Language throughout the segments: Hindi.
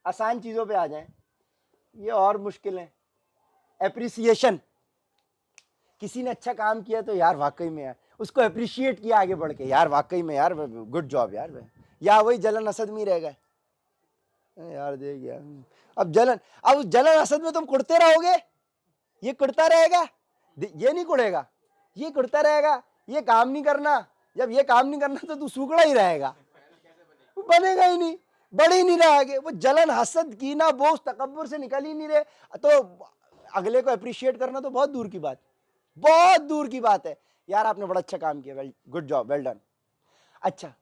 आसान चीज़ों पे आ जाएं, ये और मुश्किल है। एप्रिसिएशन, किसी ने अच्छा काम किया तो यार वाकई में यार उसको अप्रिशिएट किया आगे बढ़ के, यार वाकई में यार गुड जॉब यार, या वही जलन हसद में ही रह गए, यार देख यार। अब उस जलन हसद में तुम कुड़ते रहोगे, ये कुड़ता रहेगा, ये नहीं कुड़ेगा, ये कुड़ता रहेगा, ये काम नहीं करना, जब ये काम नहीं करना तो तू सूखड़ा ही रहेगा, वो बनेगा ही नहीं, बढ़ ही नहीं रहा आगे। वो जलन हसद कीना बोझ तकब्बुर से निकल ही नहीं रहे, तो अगले को अप्रिशिएट करना तो बहुत दूर की बात, बहुत दूर की बात है। यार आपने बड़ा अच्छा काम किया, well good job, well done. अच्छा,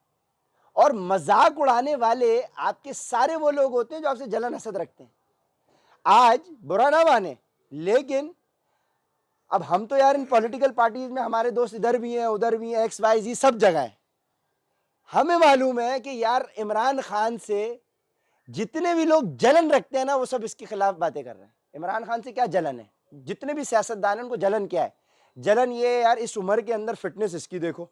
और मजाक उड़ाने वाले आपके सारे वो लोग होते हैं जो आपसे जलन हसद रखते हैं। आज बुरा ना माने, लेकिन अब हम तो यार इन पॉलिटिकल पार्टीज में हमारे दोस्त इधर भी हैं उधर भी हैं, एक्स वाई जी सब जगह है। हमें मालूम है कि यार इमरान खान से जितने भी लोग जलन रखते हैं ना, वो सब इसके खिलाफ बातें कर रहे हैं। इमरान खान से क्या जलन है, जितने भी सियासतदान हैं उनको जलन क्या है? जलन ये यार इस उम्र के अंदर फिटनेस इसकी देखो,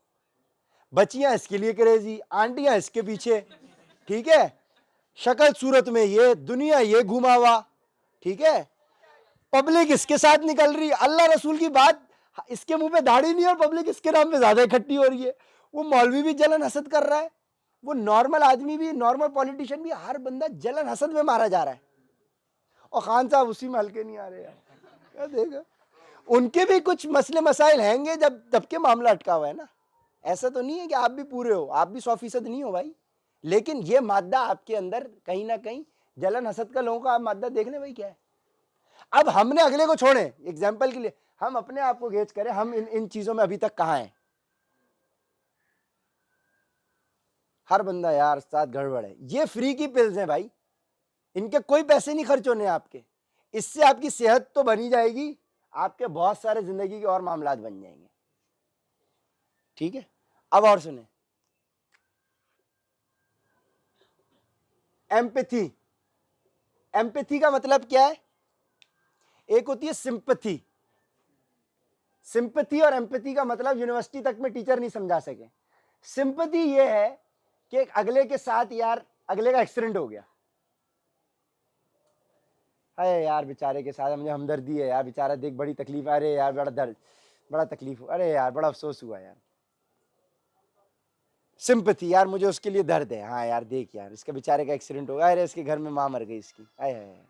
बच्चियां इसके लिए क्रेजी, आंटियां इसके पीछे, ठीक है, शक्ल सूरत में ये, दुनिया ये घुमा हुआ, ठीक है, पब्लिक इसके साथ निकल रही, अल्लाह रसूल की बात इसके मुंह पे दाढ़ी नहीं और पब्लिक इसके नाम पे ज्यादा इकट्ठी हो रही है। वो मौलवी भी जलन हसद कर रहा है, वो नॉर्मल आदमी भी, नॉर्मल पॉलिटिशियन भी, हर बंदा जलन हसद में मारा जा रहा है। और खान साहब उसी में हल्के नहीं आ रहे यार, क्या देगा, उनके भी कुछ मसले मसाइल हैंगे जब तब के मामला अटका हुआ है ना। ऐसा तो नहीं है कि आप भी पूरे हो, आप भी 100% नहीं हो भाई, लेकिन ये मादा आपके अंदर कहीं ना कहीं जलन हसद का लोगों का आप मादा देख ले भाई क्या है। अब हमने अगले को छोड़े, एग्जाम्पल के लिए हम अपने आप को गेज करें, हम इन चीजों में अभी तक कहां हैं। हर बंदा यार साथ गड़बड़ है, ये फ्री की पिल्स हैं भाई, इनके कोई पैसे नहीं खर्च होने आपके, इससे आपकी सेहत तो बनी जाएगी, आपके बहुत सारे जिंदगी के और मामलात बन जाएंगे, ठीक है। अब और सुने, एम्पैथी। एम्पैथी का मतलब क्या है? एक होती है सिंपैथी, सिंपैथी और एम्पैथी का मतलब यूनिवर्सिटी तक में टीचर नहीं समझा सके। सिंपैथी ये है कि अगले के साथ यार, अगले का एक्सीडेंट हो गया, अरे यार बेचारे के साथ मुझे हमदर्दी है यार, बेचारा देख बड़ी तकलीफ, अरे यार बड़ा दर्द, बड़ा तकलीफ, अरे यार बड़ा अफसोस हुआ यार। सिंपैथी, यार मुझे उसके लिए दर्द है, हाँ यार देख यार इसके बेचारे का एक्सीडेंट हो गया, अरे इसके घर में माँ मर गई इसकी, अरे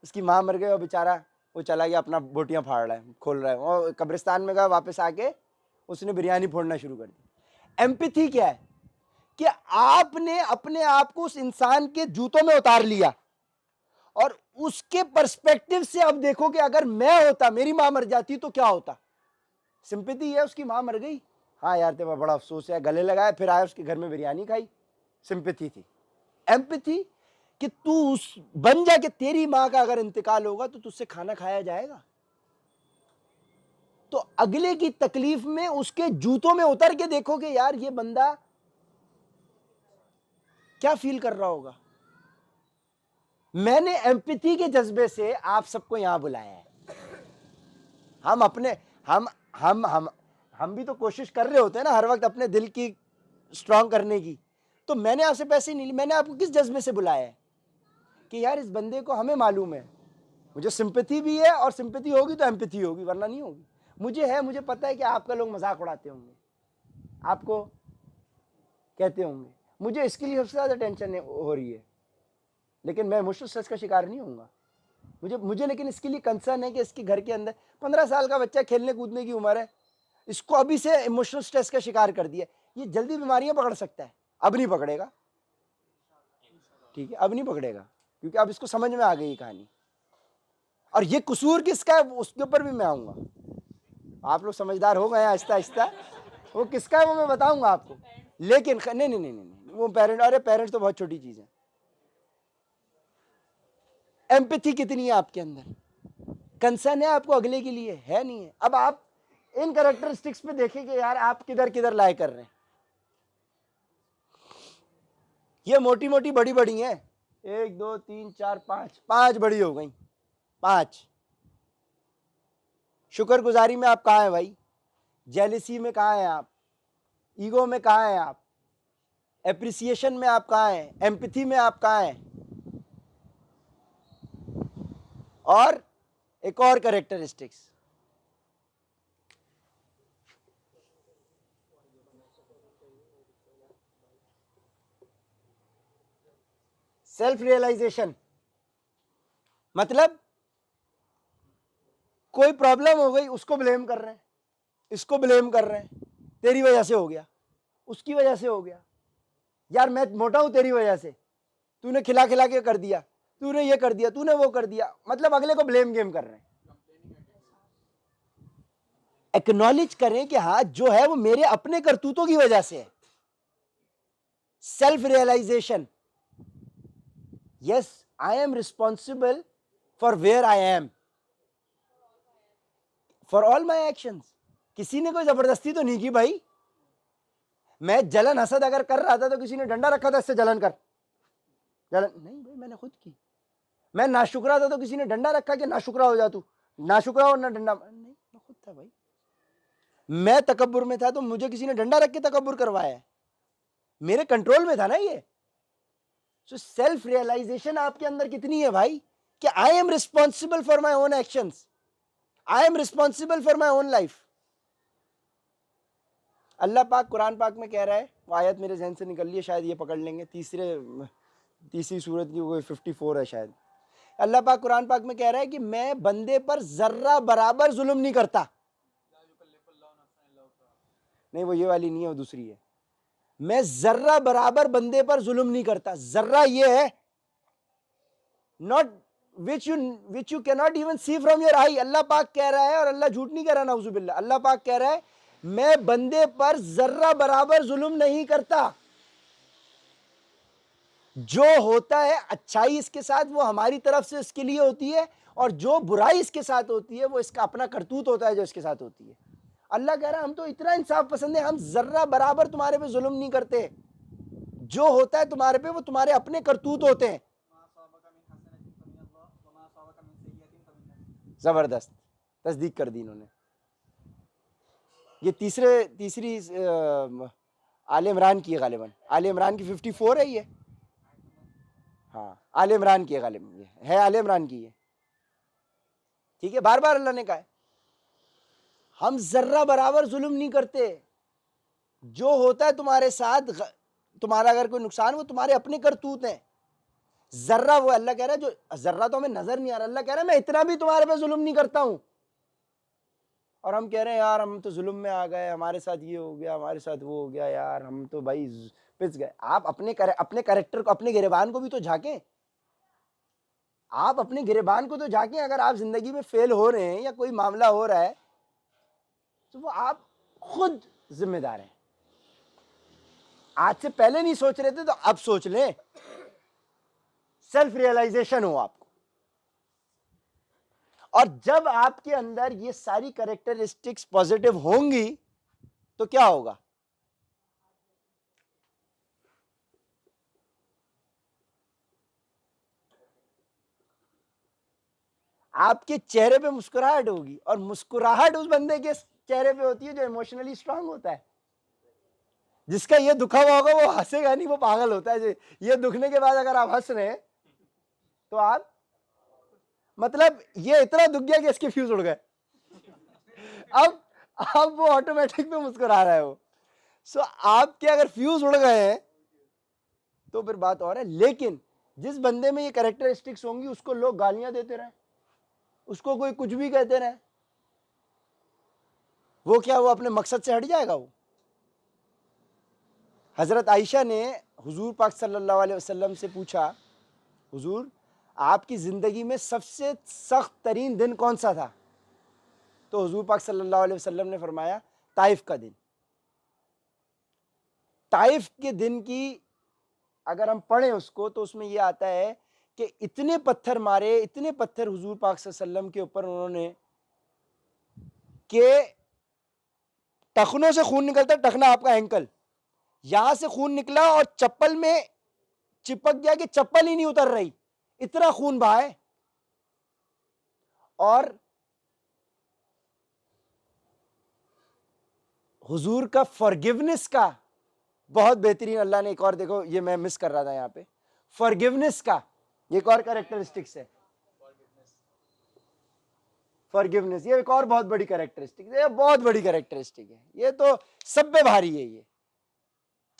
उसकी माँ मर गई और बेचारा वो चला गया अपना बोटियां फाड़ रहा है, खोल रहा है, और कब्रिस्तान में गया, वापस आके उसने बिरयानी फोड़ना शुरू कर दी। एम्पैथी क्या है? कि आपने अपने आप को उस इंसान के जूतों में उतार लिया और उसके पर्सपेक्टिव से अब देखो कि अगर मैं होता, मेरी मां मर जाती तो क्या होता। सिंपैथी है, उसकी मां मर गई, हाँ यार तेरा बड़ा अफसोस है, गले लगाया, फिर आया उसके घर में बिरयानी खाई, सिंपैथी थी। एम्पैथी कि तू उस बन जा कि तेरी मां का अगर इंतकाल होगा तो तुझसे खाना खाया जाएगा, तो अगले की तकलीफ में उसके जूतों में उतर के देखो कि यार ये बंदा क्या फील कर रहा होगा। मैंने एम्पैथी के जज्बे से आप सबको यहां बुलाया है। हम अपने हम भी तो कोशिश कर रहे होते हैं ना हर वक्त अपने दिल की स्ट्रांग करने की, तो मैंने आपसे पैसे नहीं लिए, मैंने आपको किस जज्बे से बुलाया है कि यार इस बंदे को, हमें मालूम है, मुझे सिंपैथी भी है, और सिंपैथी होगी तो एम्पैथी होगी, वरना नहीं होगी। मुझे है, मुझे पता है कि आपका लोग मजाक उड़ाते होंगे, आपको कहते होंगे, मुझे इसके लिए सबसे ज़्यादा टेंशन हो रही है, लेकिन मैं इमोशनल स्ट्रेस का शिकार नहीं होऊंगा। मुझे लेकिन इसके लिए कंसर्न है कि इसके घर के अंदर 15 साल का बच्चा, खेलने कूदने की उम्र है, इसको अभी से इमोशनल स्ट्रेस का शिकार कर दिया, ये जल्दी बीमारियां पकड़ सकता है। अब नहीं पकड़ेगा, ठीक है, अब नहीं पकड़ेगा, क्योंकि अब इसको समझ में आ गई कहानी। और ये कसूर किसका है उसके ऊपर भी मैं आऊंगा, आप लोग समझदार हो गए आहिस्ता आहिस्ता, वो किसका है वो मैं बताऊंगा आपको। लेकिन नहीं नहीं नहीं नहीं, वो पेरेंट, अरे पेरेंट्स तो बहुत छोटी चीज है। एम्पैथी कितनी है आपके अंदर, कंसर्न है आपको अगले के लिए, है नहीं है। अब आप इन कैरेक्टरिस्टिक्स पे देखें कि यार आप किधर किधर लाए कर रहे हैं। ये मोटी मोटी बड़ी बड़ी हैं, 1 2 3 4 5, 5 बड़ी हो गई, 5। शुक्रगुजारी में आप कहाँ हैं भाई, जेलिसी में कहाँ हैं आप, ईगो में कहाँ हैं आप, एप्रिसिएशन में आप कहाँ हैं, एम्पैथी में आप कहाँ हैं। और एक और कैरेक्टरिस्टिक्स, सेल्फ रियलाइजेशन। मतलब कोई प्रॉब्लम हो गई, उसको ब्लेम कर रहे हैं, इसको ब्लेम कर रहे हैं, तेरी वजह से हो गया, उसकी वजह से हो गया, यार मैं मोटा हूं तेरी वजह से, तूने खिला खिला के कर दिया, तूने ये कर दिया, तूने वो कर दिया, मतलब अगले को ब्लेम गेम कर रहे हैं। एक्नॉलेज करें कि हाँ जो है वो मेरे अपने करतूतों की वजह से है। Self realisation, yes I am responsible for where I am, for all my actions. किसी ने कोई जबरदस्ती तो नहीं की भाई। मैं जलन हसद अगर कर रहा था तो किसी ने डंडा रखा था इससे जलन कर, जलन नहीं भाई, मैंने खुद की। मैं नाशुक्रा था तो किसी ने डंडा रखा कि नाशुक्रा हो जा तू, नाशुक्रा हो ना डंडा, नहीं मैं खुद था भाई। मैं तकब्बुर में था तो मुझे किसी ने डंडा रख के तकब्बुर करवाया है, मेरे कंट्रोल में था ना ये। सो सेल्फ रियलाइजेशन आपके अंदर कितनी है भाई कि I am responsible for my own actions, I am responsible for my own life. Allah पाक कुरान पाक में कह रहा है, वो आयत मेरे जहन से निकल रही है, शायद ये पकड़ लेंगे, तीसरी सूरत की कोई 54 है शायद। अल्लाह पाक कुरान पाक में कह रहा है कि मैं बंदे पर जर्रा बराबर जुल्म नहीं करता। नहीं वो ये वाली नहीं है, वो दूसरी है। मैं जर्रा बराबर बंदे पर जुल्म नहीं करता। जर्रा ये है, not which you can not even see from your eye. Allah पाक कह रहा है, और अल्लाह झूठ नहीं कह रहा, नाउजुबिल्लाह, अल्लाह पाक कह रहा है मैं बंदे पर जर्रा बराबर जुल्म नहीं करता। जो होता है अच्छाई इसके साथ वो हमारी तरफ से इसके लिए होती है, और जो बुराई इसके साथ होती है वो इसका अपना करतूत होता है जो इसके साथ होती है। अल्लाह कह रहा है हम तो इतना इंसाफ पसंद है, हम जर्रा बराबर तुम्हारे पे जुल्म नहीं करते। जो होता है तुम्हारे पे वो तुम्हारे अपने करतूत होते हैं। जबरदस्त तस्दीक कर दी इन्होंने। ये तीसरी आले इमरान की है गालिबन, आले इमरान की 54 है ये। हाँ आले इमरान की है गालिबन, है आले इमरान की है। ठीक है, बार बार अल्लाह ने कहा है हम जर्रा बराबर जुल्म नहीं करते। जो होता है तुम्हारे साथ, तुम्हारा अगर कोई नुकसान, वो तुम्हारे अपने करतूत हैं। जर्रा वो अल्लाह कह रहा है, जो जर्रा तो हमें नजर नहीं आ रहा, अल्लाह कह रहा है मैं इतना भी तुम्हारे पे जुल्म नहीं करता हूं। और हम कह रहे हैं यार हम तो जुल्म में आ गए, हमारे साथ ये हो गया, हमारे साथ वो हो गया, यार हम तो भाई पिस गए। आप अपने कैरेक्टर को, अपने गिरेबान को भी तो झांकें। आप अपने गिरेबान को तो झांकें। अगर आप जिंदगी में फेल हो रहे हैं या कोई मामला हो रहा है तो वो आप खुद जिम्मेदार हैं। आज से पहले नहीं सोच रहे थे तो अब सोच लें। सेल्फ रियलाइजेशन हो आपको, और जब आपके अंदर ये सारी कैरेक्टरिस्टिक्स पॉजिटिव होंगी तो क्या होगा? आपके चेहरे पे मुस्कुराहट होगी, और मुस्कुराहट उस बंदे के चेहरे पे होती है जो इमोशनली स्ट्रांग होता है। जिसका ये दुखा हुआ होगा वो हंसेगा नहीं, वो पागल होता है। ये दुखने के बाद अगर आप हंस रहे हैं तो आप, मतलब ये इतना दुख गया कि इसके फ्यूज उड़ गए, अब वो ऑटोमेटिक में मुस्कुरा रहा है वो। सो आपके अगर फ्यूज उड़ गए हैं तो फिर बात और है। लेकिन जिस बंदे में ये कैरेक्टरिस्टिक्स होंगी उसको लोग गालियां देते रहे, उसको कोई कुछ भी कहते रहे, वो क्या, वो अपने मकसद से हट जाएगा? वो हजरत आयशा ने हुजूर पाक सल्लल्लाहु अलैहि वसल्लम से पूछा, हुजूर आपकी जिंदगी में सबसे सख्त तरीन दिन कौन सा था? तो हुजूर पाक सल्लल्लाहु अलैहि वसल्लम ने फरमाया ताइफ का दिन। ताइफ के दिन की अगर हम पढ़ें उसको तो उसमें यह आता है कि इतने पत्थर मारे, इतने पत्थर हुजूर पाक सल्लल्लाहु अलैहि वसल्लम के ऊपर उन्होंने, के टखनों से खून निकलता, टखना आपका एंकल, यहां से खून निकला और चप्पल में चिपक गया कि चप्पल ही नहीं उतर रही, इतना खून बहा है। और हुजूर का फॉरगिवनेस का बहुत बेहतरीन, अल्लाह ने एक और, देखो ये मैं मिस कर रहा था यहाँ पे, फॉरगिवनेस का एक और कैरेक्टरिस्टिक्स है। फॉरगिवनेस, ये एक और बहुत बड़ी कैरेक्टरिस्टिक है, ये बहुत बड़ी कैरेक्टरिस्टिक है, ये तो सब पे भारी है ये,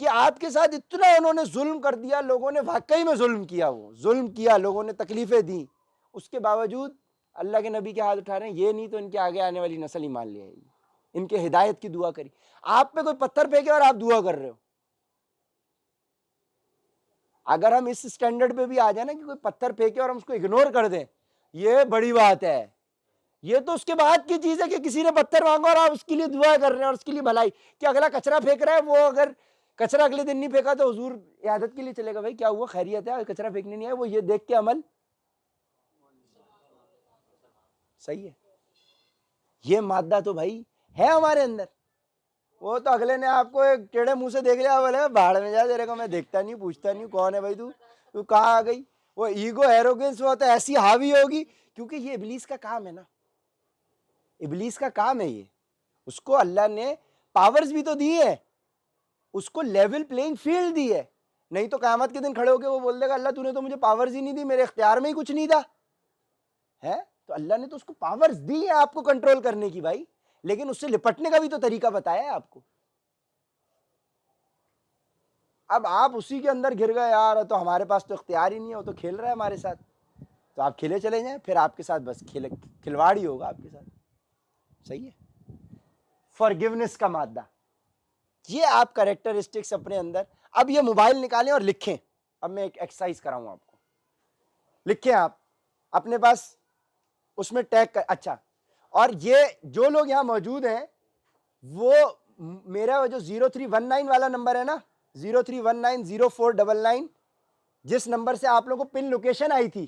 कि आपके साथ इतना उन्होंने जुल्म कर दिया, लोगों ने वाकई में जुल्म किया, वो जुल्म किया, लोगों ने तकलीफें दी, उसके बावजूद अल्लाह के नबी के हाथ उठा रहे हैं, ये नहीं तो इनके आगे आने वाली नस्ल ही मान लिया, इनके हिदायत की दुआ करी। आप पे कोई पत्थर फेंके और आप दुआ कर रहे हो, अगर हम इस स्टैंडर्ड पे भी आ जाए ना कि कोई पत्थर फेंके और हम उसको इग्नोर कर दें, ये बड़ी बात है। ये तो उसके बाद की चीज है कि किसी ने पत्थर मांगा और आप उसके लिए दुआ कर रहे हैं और उसके लिए भलाई, कि अगला कचरा फेंक रहा है, वो अगर कचरा अगले दिन नहीं फेंका तो हुजूर इयादत के लिए चलेगा, भाई क्या हुआ, खैरियत है, कचरा फेंकने नहीं आया, वो ये देख के अमल सही है। ये मादा तो भाई है हमारे अंदर। वो तो अगले ने आपको एक टेढ़े मुंह से देख लिया, बोले बाहर में जा, तेरे को मैं देखता नहीं, पूछता नहीं कौन है भाई, तू कहाँ आ गई। वो ईगो एरोगेंस वो तो ऐसी हावी होगी, क्योंकि ये इब्लीस का काम है ना, इब्लीस का काम है ये, उसको अल्लाह ने पावर्स भी तो दी है, उसको लेवल प्लेइंग फील्ड दी है, नहीं तो क़यामत के दिन खड़े होकर वो बोल देगा अल्लाह तूने तो मुझे पावर्स ही नहीं दी, मेरे इख्तियार में ही कुछ नहीं था, है तो अल्लाह ने तो उसको पावर्स दी है आपको कंट्रोल करने की भाई, लेकिन उससे निपटने का भी तो तरीका बताया है आपको। अब आप उसी के अंदर घिर गए, यार तो हमारे पास तो इख्तियार ही नहीं है, वो तो खेल रहा है हमारे साथ, तो आप खेले चले जाएं, फिर आपके साथ बस खिलवाड़ ही होगा आपके साथ। सही है। फॉरगिवनेस का मादा, ये आप कैरेक्टरिस्टिक्स अपने अंदर, अब ये मोबाइल निकालें और लिखें। अब मैं एक एक्सरसाइज कराऊं आपको, लिखें आप अपने पास, उसमें टैग कर, अच्छा, और ये जो लोग यहां मौजूद हैं वो मेरा जो 0319 वाला नंबर है ना, 03190499, जिस नंबर से आप लोगों को पिन लोकेशन आई थी,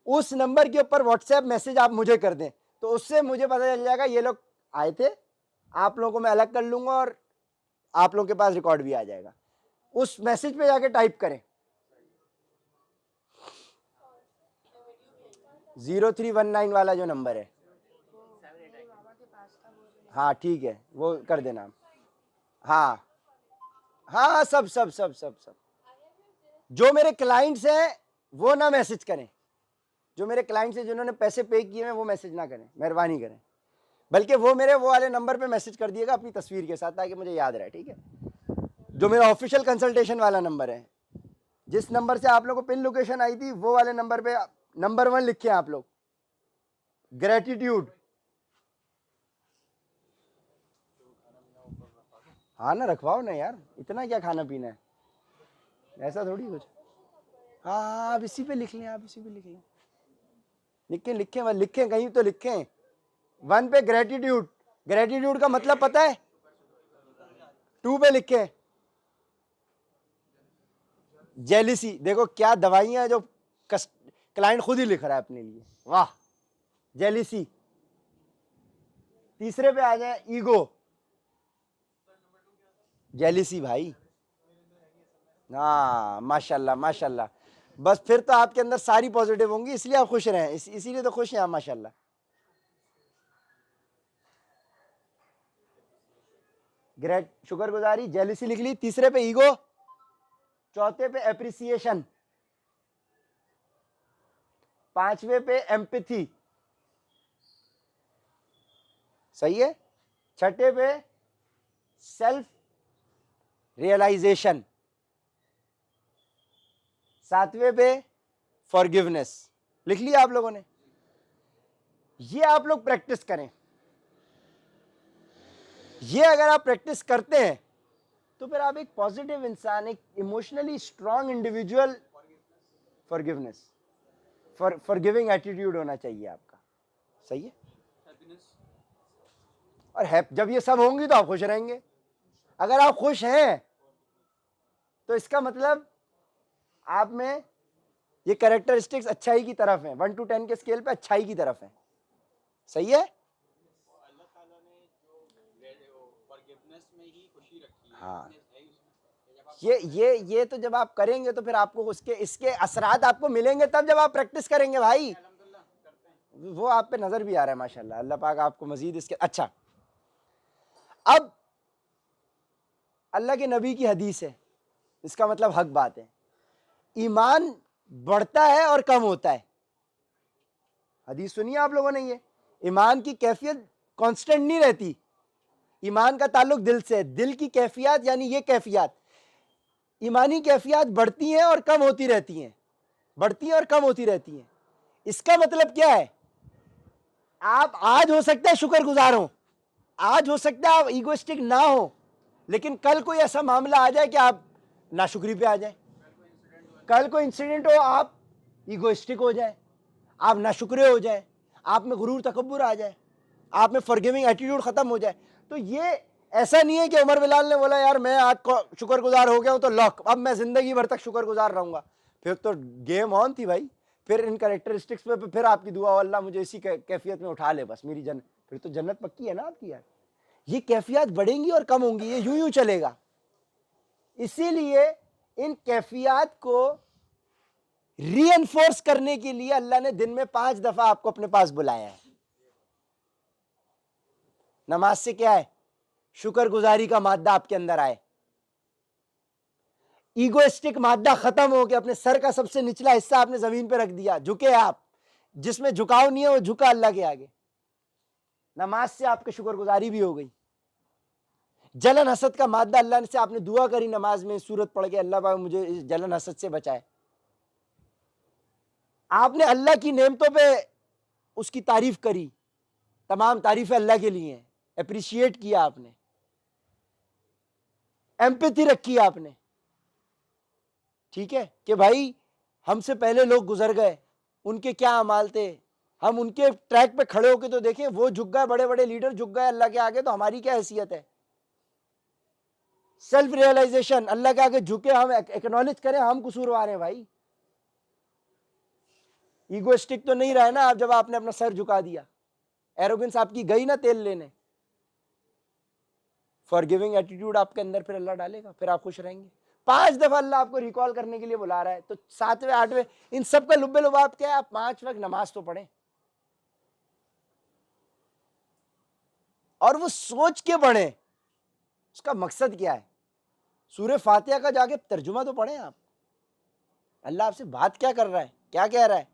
उस नंबर के ऊपर व्हाट्सएप मैसेज आप मुझे कर दें, तो उससे मुझे पता चल जाएगा ये लोग आए थे, आप लोगों को मैं अलग कर लूंगा और आप लोगों के पास रिकॉर्ड भी आ जाएगा। उस मैसेज पे जाके टाइप करें 0319 वाला जो नंबर है, हाँ ठीक है, वो कर देना। हाँ हाँ, सब सब सब सब सब जो मेरे क्लाइंट्स हैं वो ना मैसेज करें, जो मेरे क्लाइंट्स हैं जिन्होंने पैसे पे किए हैं वो मैसेज ना करें, मेहरबानी करें, बल्कि वो मेरे वो वाले नंबर पे मैसेज कर दिएगा अपनी तस्वीर के साथ, ताकि मुझे याद रहे, ठीक है। जो मेरा ऑफिशियल कंसल्टेशन वाला नंबर है, जिस नंबर से आप लोगों को पिन लोकेशन आई थी, वो वाले नंबर पे नंबर 1 लिखे आप लोग, ग्रेटिट्यूड। हाँ ना, रखवाओ ना यार, इतना क्या खाना पीना है, ऐसा थोड़ी कुछ। हाँ आप इसी पे लिख लें, आप इसी पे लिख लें, लिखें लिखें, वह लिखें कहीं तो लिखें। 1 पे ग्रेटिट्यूड, ग्रेटिट्यूड का मतलब पता है, 2 पे लिखें जेलिसी। देखो क्या दवाइयां जो क्लाइंट खुद ही लिख रहा है अपने लिए, वाह, जेलिसी। तीसरे पे आ जाए ईगो, जेलिसी भाई, हाँ माशाल्लाह माशाल्लाह, बस फिर तो आपके अंदर सारी पॉजिटिव होंगी, इसलिए आप खुश रहें, इसीलिए तो खुश हैं आप माशाल्लाह। ग्रेट, शुक्रगुजारी, जेलिसी लिख ली। तीसरे पे ईगो, चौथे पे एप्रिसिएशन, पांचवें पे एम्पैथी, सही है, छठे पे सेल्फ रियलाइजेशन, सातवें पे फॉरगिवनेस। लिख लिया आप लोगों ने, ये आप लोग प्रैक्टिस करें, ये अगर आप प्रैक्टिस करते हैं तो फिर आप एक पॉजिटिव इंसान, एक emotionally strong individual, forgiveness, forgiving attitude होना चाहिए आपका, सही है। और जब ये सब होंगी तो आप खुश रहेंगे। अगर आप खुश हैं तो इसका मतलब आप में ये कैरेक्टरिस्टिक्स अच्छाई की तरफ है, 1 to 10 के स्केल पे अच्छाई की तरफ है, सही है। हाँ, ये तो जब आप करेंगे तो फिर आपको उसके इसके असरात आपको मिलेंगे तब जब आप प्रैक्टिस करेंगे भाई, वो आप पे नजर भी आ रहा है माशाल्लाह, अल्लाह पाक आपको मजीद इसके। अच्छा, अब अल्लाह के नबी की हदीस है, इसका मतलब हक बात है, ईमान बढ़ता है और कम होता है। हदीस सुनिए आप लोगों ने, ये ईमान की कैफियत कांस्टेंट नहीं रहती, ईमान का ताल्लुक दिल से है। दिल की कैफियत यानी ये कैफियत, ईमानी कैफियत बढ़ती हैं और कम होती रहती हैं, बढ़ती हैं और कम होती रहती हैं। इसका मतलब क्या है, आप आज हो सकता है शुक्रगुजार हो, आज हो सकता है आप ईगोइस्टिक ना हो, लेकिन कल कोई ऐसा मामला आ जाए कि आप नाशुक्री पे आ जाए, कल कोई इंसिडेंट हो आप ईगोइस्टिक हो जाए, आप नाशुक्रे हो जाए, आप में गुरूर तकब्बुर आ जाए, आप में फॉरगिविंग एटीट्यूड खत्म हो जाए। तो ये ऐसा नहीं है कि उमर बिलाल ने बोला यार मैं आज शुक्रगुजार हो गया हूं तो लॉक, अब मैं जिंदगी भर तक शुक्रगुजार रहूंगा। फिर तो गेम ऑन थी भाई, फिर इन कैरेक्टरिस्टिक्स पे फिर आपकी दुआ, अल्लाह मुझे इसी कैफियत में उठा ले बस, मेरी जन्नत, फिर तो जन्नत पक्की है ना आपकी यार। ये कैफियत बढ़ेंगी और कम होंगी, ये यूं यूं चलेगा। इसीलिए इन कैफियत को रीएनफोर्स करने के लिए अल्लाह ने दिन में 5 दफा आपको अपने पास बुलाया है। नमाज से क्या है, शुक्रगुजारी का मादा आपके अंदर आए, ईगोइस्टिक मादा खत्म हो गया, अपने सर का सबसे निचला हिस्सा आपने जमीन पे रख दिया, झुके आप, जिसमें झुकाव नहीं है वो झुका अल्लाह के आगे। नमाज से आपकी शुक्रगुजारी भी हो गई। जलन हसद का मादा अल्लाह से आपने दुआ करी नमाज में, सूरत पढ़ के, अल्लाह पाक मुझे इस जलन हसद से बचाए। आपने अल्लाह की नेमतों पे उसकी तारीफ करी, तमाम तारीफें अल्लाह के लिए हैं, अप्रिशिएट किया आपने, एम्पैथी रखी आपने, ठीक है, कि भाई हमसे पहले लोग गुजर गए, उनके क्या अमाल थे, हम उनके ट्रैक पे खड़े होके तो देखें, वो झुक गए, बड़े बड़े लीडर झुक गए अल्लाह के आगे, तो हमारी क्या हैसियत है। सेल्फ रियलाइजेशन, अल्लाह के आगे झुके, हम एक्नॉलेज करें हम कसूरवार हैं भाई। ईगोइस्टिक तो नहीं रहा ना आप जब आपने अपना सर झुका दिया, एरोगेंस आपकी गई ना तेल लेने। फॉरगिविंग एटीट्यूड आपके अंदर फिर अल्लाह डालेगा, फिर आप खुश रहेंगे। 5 दफा अल्लाह आपको रिकॉल करने के लिए बुला रहा है, तो 7वें 8वें इन सब का लुब्बे लुबाब क्या है, आप 5 वक्त नमाज तो पढ़ें, और वो सोच के पढ़ें उसका मकसद क्या है। सूरह फातिहा का जाके तर्जुमा तो पढ़ें आप, अल्लाह आपसे बात क्या कर रहा है, क्या कह रहा है,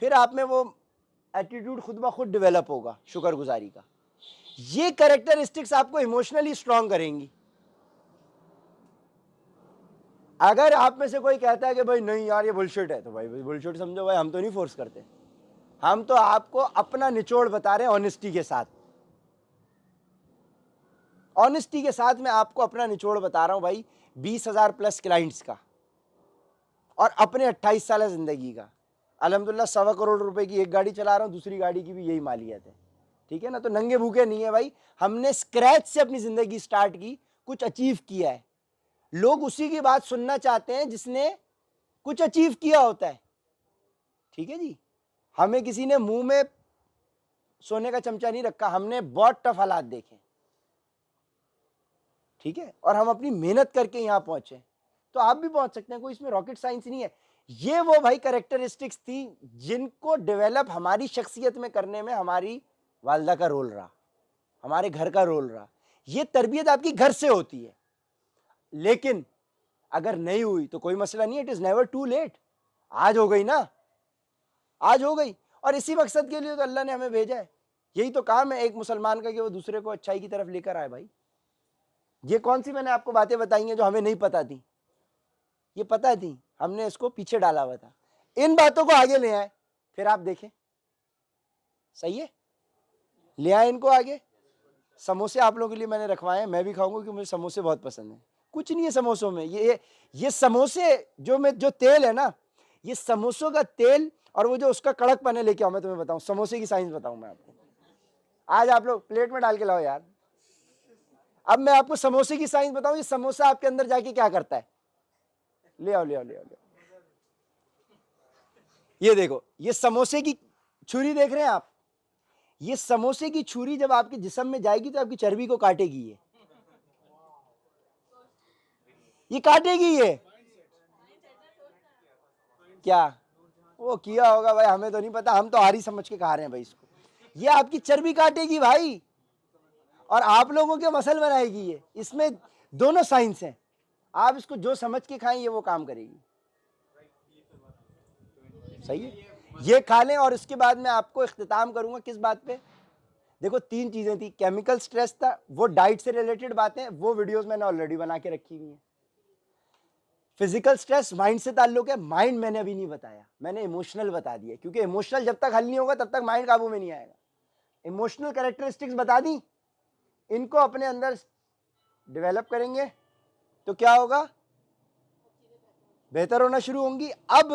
फिर आप में वो एटीट्यूड खुद ब खुद डेवलप होगा शुक्रगुजारी का। ये कैरेक्टरिस्टिक्स आपको इमोशनली स्ट्रांग करेंगी। अगर आप में से कोई कहता है कि भाई नहीं यार ये बुलशिट है, तो भाई बुलशिट समझो भाई, हम तो नहीं फोर्स करते, हम तो आपको अपना निचोड़ बता रहे हैं ऑनेस्टी के साथ। ऑनेस्टी के साथ मैं आपको अपना निचोड़ बता रहा हूं भाई, 20,000 प्लस क्लाइंट्स का और अपने 28 साल जिंदगी का, अल्हम्दुलिल्लाह 1.25 करोड़ रुपए की एक गाड़ी चला रहा हूं, दूसरी गाड़ी की भी यही मालियत है, ठीक है ना। तो नंगे भूखे नहीं है भाई, हमने स्क्रैच से अपनी जिंदगी स्टार्ट की, कुछ अचीव किया है। लोग उसी की बात सुनना चाहते हैं जिसने कुछ अचीव किया होता है, ठीक है जी। हमें किसी ने मुंह में सोने का चमचा नहीं रखा, हमने बहुत टफ हालात देखे, ठीक है, और हम अपनी मेहनत करके यहां पहुंचे, तो आप भी पहुंच सकते हैं, कोई इसमें रॉकेट साइंस नहीं है। ये वो भाई कैरेक्टरिस्टिक्स थी जिनको डेवलप हमारी शख्सियत में करने में हमारी वालदा का रोल रहा, हमारे घर का रोल रहा। ये तरबियत आपकी घर से होती है, लेकिन अगर नहीं हुई तो कोई मसला नहीं, it is never too late. आज हो गई ना, आज हो गई, और इसी मकसद के लिए तो अल्लाह ने हमें भेजा है। यही तो काम है एक मुसलमान का कि वो दूसरे को अच्छाई की तरफ लेकर आए भाई। ये कौन सी मैंने आपको बातें बताई हैं जो हमें नहीं पता थी, ये पता थी, हमने इसको पीछे डाला हुआ था। इन बातों को आगे ले आए, फिर आप देखें, सही है, ले आए इनको आगे। समोसे आप लोगों के लिए मैंने रखवाए हैं, मैं भी खाऊंगा क्योंकि मुझे समोसे बहुत पसंद है। कुछ नहीं है समोसों में, ये समोसे जो तेल है ना, ये समोसों का तेल और वो जो उसका कड़क पने लेके आओ, मैं तुम्हें बताऊं, समोसे की साइंस बताऊं मैं आपको। आज आप लोग प्लेट में डाल के लाओ यार। अब मैं आपको समोसे की साइंस बताऊं, ये समोसा आपके अंदर जाके क्या करता है। ले आओ ले आओ ले आओ ले आओ। ये देखो, ये समोसे की छुरी देख रहे हैं आप, ये समोसे की छुरी जब आपके जिस्म में जाएगी तो आपकी चर्बी को काटेगी, ये काटेगी। ये क्या वो किया होगा भाई, हमें तो नहीं पता, हम तो हारी समझ के खा रहे हैं भाई इसको। ये आपकी चर्बी काटेगी भाई, और आप लोगों के मसल बनाएगी ये। इसमें दोनों साइंस हैं, आप इसको जो समझ के खाएं ये वो काम करेगी, सही है। ये खा लें और उसके बाद मैं आपको इख्तिताम करूंगा किस बात पे। देखो 3 चीजें थी, केमिकल स्ट्रेस था, वो डाइट से रिलेटेड बातें, वो वीडियोस मैंने ऑलरेडी बना के रखी हुई हैं। फिजिकल स्ट्रेस माइंड से ताल्लुक है, माइंड मैंने अभी नहीं बताया, मैंने इमोशनल बता दिया, क्योंकि इमोशनल जब तक हल नहीं होगा तब तक माइंड काबू में नहीं आएगा। इमोशनल कैरेक्टरिस्टिक्स बता दी, इनको अपने अंदर डेवलप करेंगे तो क्या होगा, बेहतर होना शुरू होंगी। अब